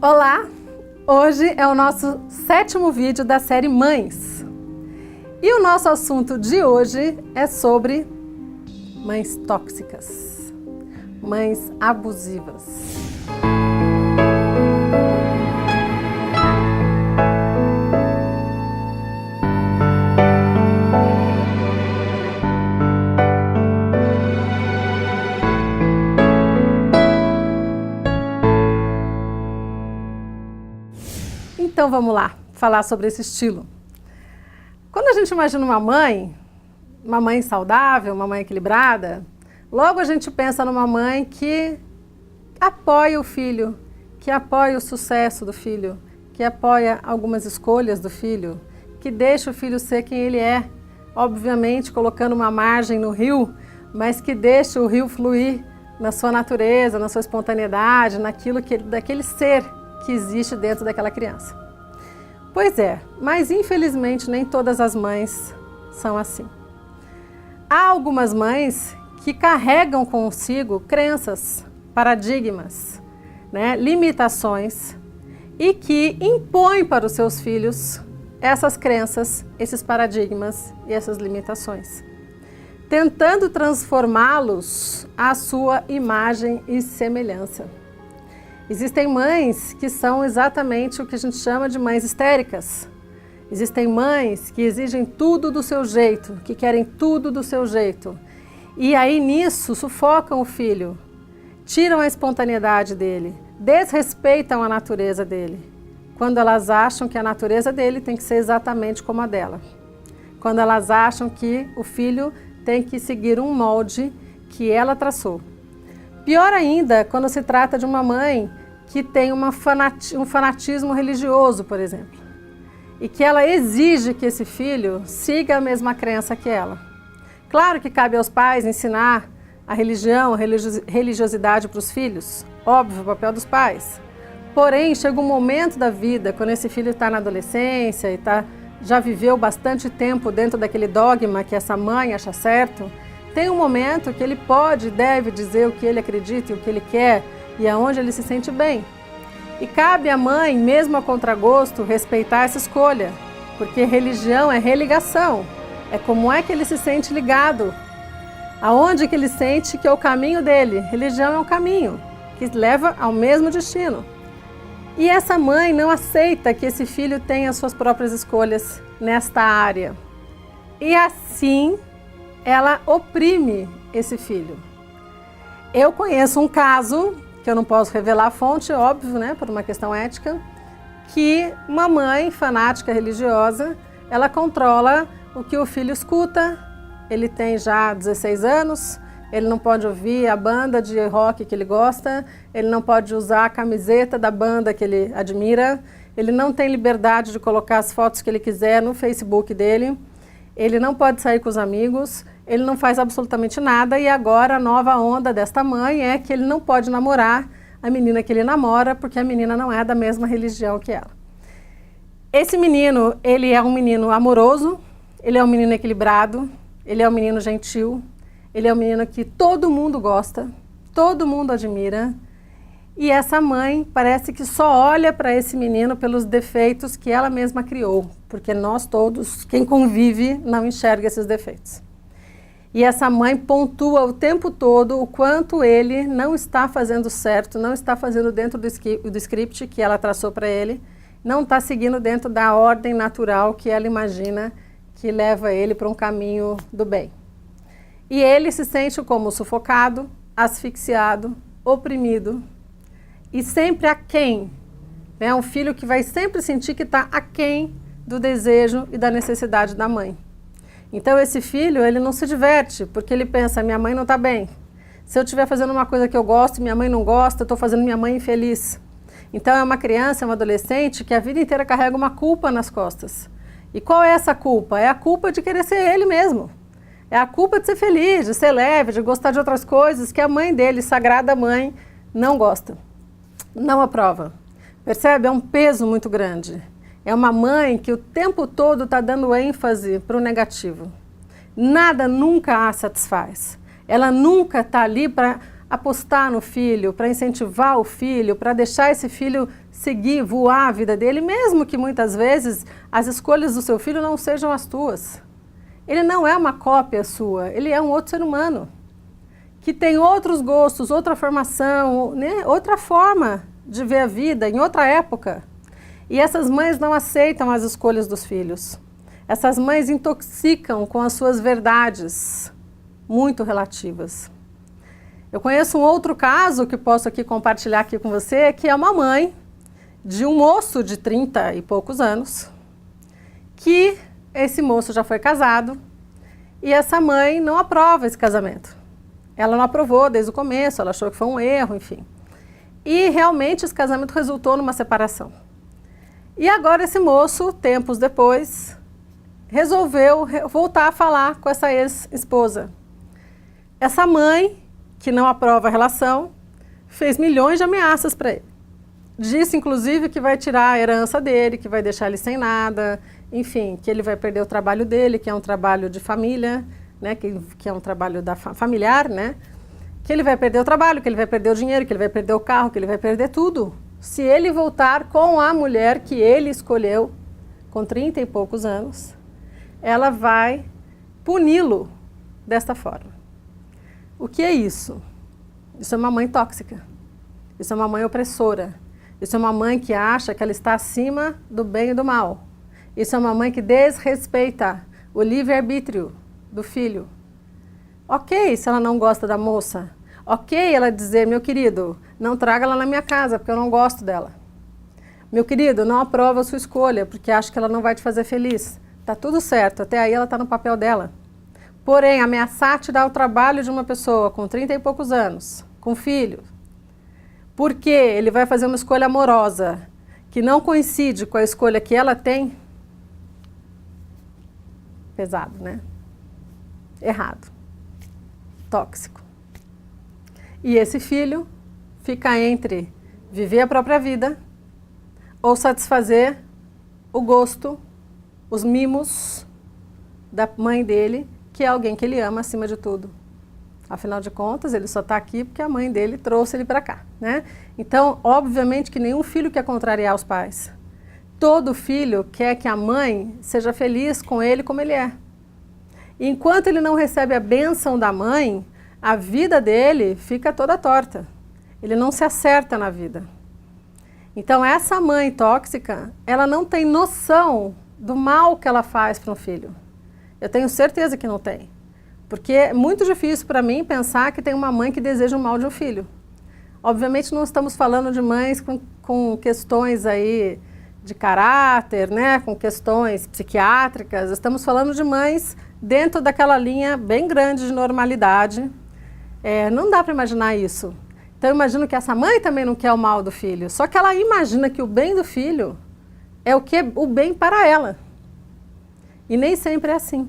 Olá! Hoje é o nosso 7º vídeo da série Mães. E o nosso assunto de hoje é sobre mães tóxicas, mães abusivas. Então vamos lá, falar sobre esse estilo. Quando a gente imagina uma mãe saudável, uma mãe equilibrada, logo a gente pensa numa mãe que apoia o filho, que apoia o sucesso do filho, que apoia algumas escolhas do filho, que deixa o filho ser quem ele é, obviamente colocando uma margem no rio, mas que deixa o rio fluir na sua natureza, na sua espontaneidade, daquele ser que existe dentro daquela criança. Pois é, mas infelizmente nem todas as mães são assim. Há algumas mães que carregam consigo crenças, paradigmas, limitações e que impõem para os seus filhos essas crenças, esses paradigmas e essas limitações, tentando transformá-los à sua imagem e semelhança. Existem mães que são exatamente o que a gente chama de mães histéricas. Existem mães que exigem tudo do seu jeito, que querem tudo do seu jeito. E aí nisso sufocam o filho, tiram a espontaneidade dele, desrespeitam a natureza dele, quando elas acham que a natureza dele tem que ser exatamente como a dela. Quando elas acham que o filho tem que seguir um molde que ela traçou. Pior ainda, quando se trata de uma mãe que tem um fanatismo religioso, por exemplo, e que ela exige que esse filho siga a mesma crença que ela. Claro que cabe aos pais ensinar a religião, a religiosidade para os filhos, óbvio, o papel dos pais. Porém, chega um momento da vida, quando esse filho está na adolescência e já viveu bastante tempo dentro daquele dogma que essa mãe acha certo, tem um momento que ele pode e deve dizer o que ele acredita e o que ele quer e aonde ele se sente bem. E cabe à mãe, mesmo a contragosto, respeitar essa escolha, porque religião é religação, é como é que ele se sente ligado, aonde que ele sente que é o caminho dele. Religião é um caminho que leva ao mesmo destino. E essa mãe não aceita que esse filho tenha as suas próprias escolhas nesta área. E assim ela oprime esse filho. Eu conheço um caso, que eu não posso revelar a fonte, óbvio, por uma questão ética, que uma mãe fanática religiosa, ela controla o que o filho escuta. Ele tem já 16 anos, ele não pode ouvir a banda de rock que ele gosta, ele não pode usar a camiseta da banda que ele admira, ele não tem liberdade de colocar as fotos que ele quiser no Facebook dele, ele não pode sair com os amigos, ele não faz absolutamente nada e agora a nova onda desta mãe é que ele não pode namorar a menina que ele namora porque a menina não é da mesma religião que ela. Esse menino, ele é um menino amoroso, ele é um menino equilibrado, ele é um menino gentil, ele é um menino que todo mundo gosta, todo mundo admira e essa mãe parece que só olha para esse menino pelos defeitos que ela mesma criou, porque nós todos, quem convive, não enxerga esses defeitos. E essa mãe pontua o tempo todo o quanto ele não está fazendo certo, não está fazendo dentro do script que ela traçou para ele, não está seguindo dentro da ordem natural que ela imagina que leva ele para um caminho do bem. E ele se sente como sufocado, asfixiado, oprimido e sempre aquém. Um filho que vai sempre sentir que está aquém do desejo e da necessidade da mãe. Então esse filho, ele não se diverte, porque ele pensa, minha mãe não está bem. Se eu estiver fazendo uma coisa que eu gosto e minha mãe não gosta, eu estou fazendo minha mãe infeliz. Então é uma criança, é um adolescente que a vida inteira carrega uma culpa nas costas. E qual é essa culpa? É a culpa de querer ser ele mesmo. É a culpa de ser feliz, de ser leve, de gostar de outras coisas que a mãe dele, sagrada mãe, não gosta, não aprova. Percebe? É um peso muito grande. É uma mãe que o tempo todo está dando ênfase para o negativo. Nada nunca a satisfaz. Ela nunca está ali para apostar no filho, para incentivar o filho, para deixar esse filho seguir, voar a vida dele, mesmo que muitas vezes as escolhas do seu filho não sejam as tuas. Ele não é uma cópia sua, ele é um outro ser humano, que tem outros gostos, outra formação, né? Outra forma de ver a vida, em outra época. E essas mães não aceitam as escolhas dos filhos. Essas mães intoxicam com as suas verdades, muito relativas. Eu conheço um outro caso que posso aqui compartilhar aqui com você, que é uma mãe de um moço de 30 e poucos anos, que esse moço já foi casado e essa mãe não aprova esse casamento. Ela não aprovou desde o começo, ela achou que foi um erro, enfim. E realmente esse casamento resultou numa separação. E agora esse moço, tempos depois, resolveu voltar a falar com essa ex-esposa. Essa mãe, que não aprova a relação, fez milhões de ameaças para ele. Disse, inclusive, que vai tirar a herança dele, que vai deixar ele sem nada, enfim, que ele vai perder o trabalho dele, que é um trabalho de família, né, que é um trabalho familiar, né, que ele vai perder o trabalho, que ele vai perder o dinheiro, que ele vai perder o carro, que ele vai perder tudo, se ele voltar com a mulher que ele escolheu, com 30 e poucos anos, ela vai puni-lo desta forma. O que é isso? Isso é uma mãe tóxica, isso é uma mãe opressora, isso é uma mãe que acha que ela está acima do bem e do mal, isso é uma mãe que desrespeita o livre-arbítrio do filho. Ok, se ela não gosta da moça, ok ela dizer, meu querido, não traga ela na minha casa porque eu não gosto dela. Meu querido, não aprova a sua escolha porque acho que ela não vai te fazer feliz. Tá tudo certo, até aí ela está no papel dela. Porém, ameaçar tirar o trabalho de uma pessoa com 30 e poucos anos, com filho, porque ele vai fazer uma escolha amorosa que não coincide com a escolha que ela tem, pesado, né? Errado, tóxico. E esse filho fica entre viver a própria vida ou satisfazer o gosto, os mimos da mãe dele, que é alguém que ele ama acima de tudo. Afinal de contas, ele só está aqui porque a mãe dele trouxe ele para cá, né? Então, obviamente que nenhum filho quer contrariar os pais. Todo filho quer que a mãe seja feliz com ele como ele é. E enquanto ele não recebe a bênção da mãe, a vida dele fica toda torta. Ele não se acerta na vida. Então, essa mãe tóxica, ela não tem noção do mal que ela faz para um filho. Eu tenho certeza que não tem. Porque é muito difícil para mim pensar que tem uma mãe que deseja o mal de um filho. Obviamente não estamos falando de mães com questões aí de caráter, né, com questões psiquiátricas. Estamos falando de mães dentro daquela linha bem grande de normalidade. Não dá para imaginar isso. Então eu imagino que essa mãe também não quer o mal do filho. Só que ela imagina que o bem do filho é o bem para ela. E nem sempre é assim.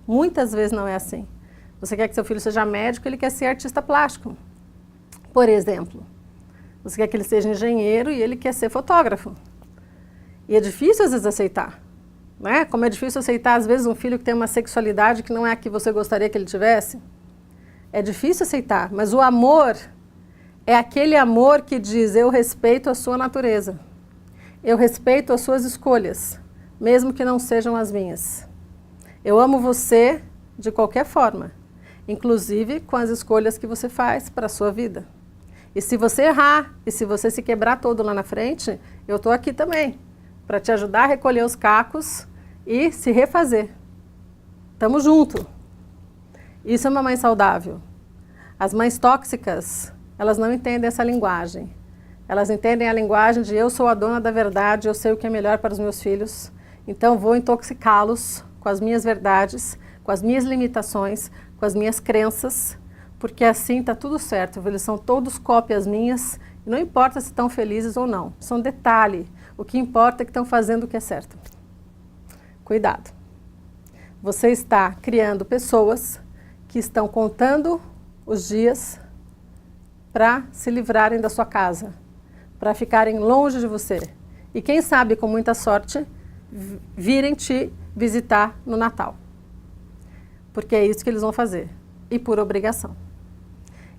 Muitas vezes não é assim. Você quer que seu filho seja médico, ele quer ser artista plástico. Por exemplo, você quer que ele seja engenheiro e ele quer ser fotógrafo. E é difícil às vezes aceitar, né? Como é difícil aceitar às vezes um filho que tem uma sexualidade que não é a que você gostaria que ele tivesse. É difícil aceitar, mas o amor é aquele amor que diz, eu respeito a sua natureza. Eu respeito as suas escolhas, mesmo que não sejam as minhas. Eu amo você de qualquer forma, inclusive com as escolhas que você faz para a sua vida. E se você errar, e se você se quebrar todo lá na frente, eu estou aqui também, para te ajudar a recolher os cacos e se refazer. Tamo junto. Isso é uma mãe saudável. As mães tóxicas, elas não entendem essa linguagem. Elas entendem a linguagem de eu sou a dona da verdade, eu sei o que é melhor para os meus filhos, então vou intoxicá-los com as minhas verdades, com as minhas limitações, com as minhas crenças, porque assim está tudo certo, eles são todos cópias minhas, e não importa se estão felizes ou não, isso é um detalhe, o que importa é que estão fazendo o que é certo. Cuidado. Você está criando pessoas que estão contando os dias para se livrarem da sua casa, para ficarem longe de você. E quem sabe, com muita sorte, virem te visitar no Natal. Porque é isso que eles vão fazer. E por obrigação.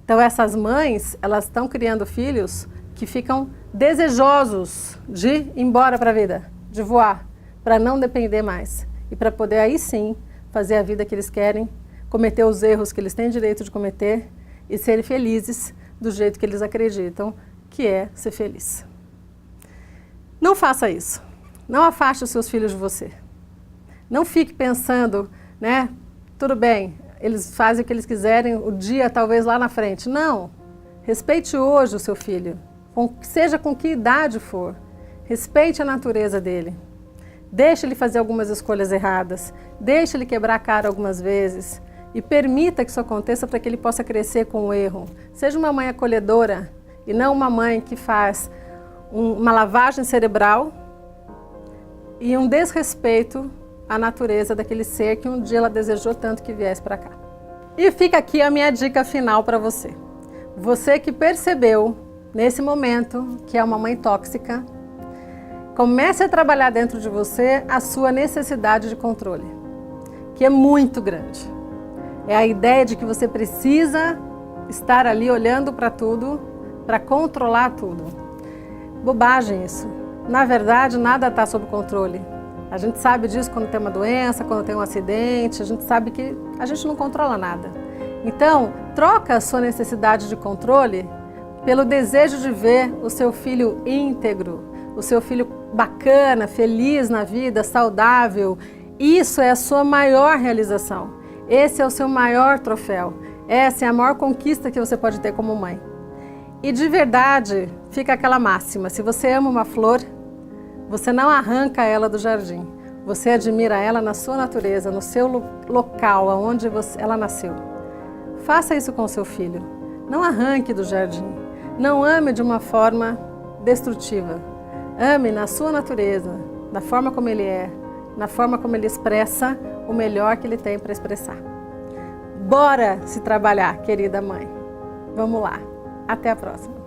Então essas mães, elas estão criando filhos que ficam desejosos de ir embora para a vida, de voar, para não depender mais e para poder aí sim fazer a vida que eles querem, cometer os erros que eles têm direito de cometer e serem felizes do jeito que eles acreditam que é ser feliz. Não faça isso. Não afaste os seus filhos de você. Não fique pensando, né, tudo bem, eles fazem o que eles quiserem, o dia talvez lá na frente. Não. Respeite hoje o seu filho, seja com que idade for. Respeite a natureza dele. Deixe ele fazer algumas escolhas erradas, deixe ele quebrar a cara algumas vezes e permita que isso aconteça para que ele possa crescer com o erro. Seja uma mãe acolhedora e não uma mãe que faz uma lavagem cerebral e um desrespeito à natureza daquele ser que um dia ela desejou tanto que viesse para cá. E fica aqui a minha dica final para você. Você que percebeu nesse momento que é uma mãe tóxica, comece a trabalhar dentro de você a sua necessidade de controle, que é muito grande. É a ideia de que você precisa estar ali olhando para tudo, para controlar tudo. Bobagem isso. Na verdade, nada está sob controle. A gente sabe disso quando tem uma doença, quando tem um acidente, a gente sabe que a gente não controla nada. Então, troca a sua necessidade de controle pelo desejo de ver o seu filho íntegro, o seu filho bacana, feliz na vida, saudável. Isso é a sua maior realização. Esse é o seu maior troféu. Essa é a maior conquista que você pode ter como mãe. E de verdade, fica aquela máxima, se você ama uma flor, você não arranca ela do jardim. Você admira ela na sua natureza, no seu local, onde ela nasceu. Faça isso com o seu filho. Não arranque do jardim. Não ame de uma forma destrutiva. Ame na sua natureza, da forma como ele é, na forma como ele expressa o melhor que ele tem para expressar. Bora se trabalhar, querida mãe. Vamos lá. Até a próxima.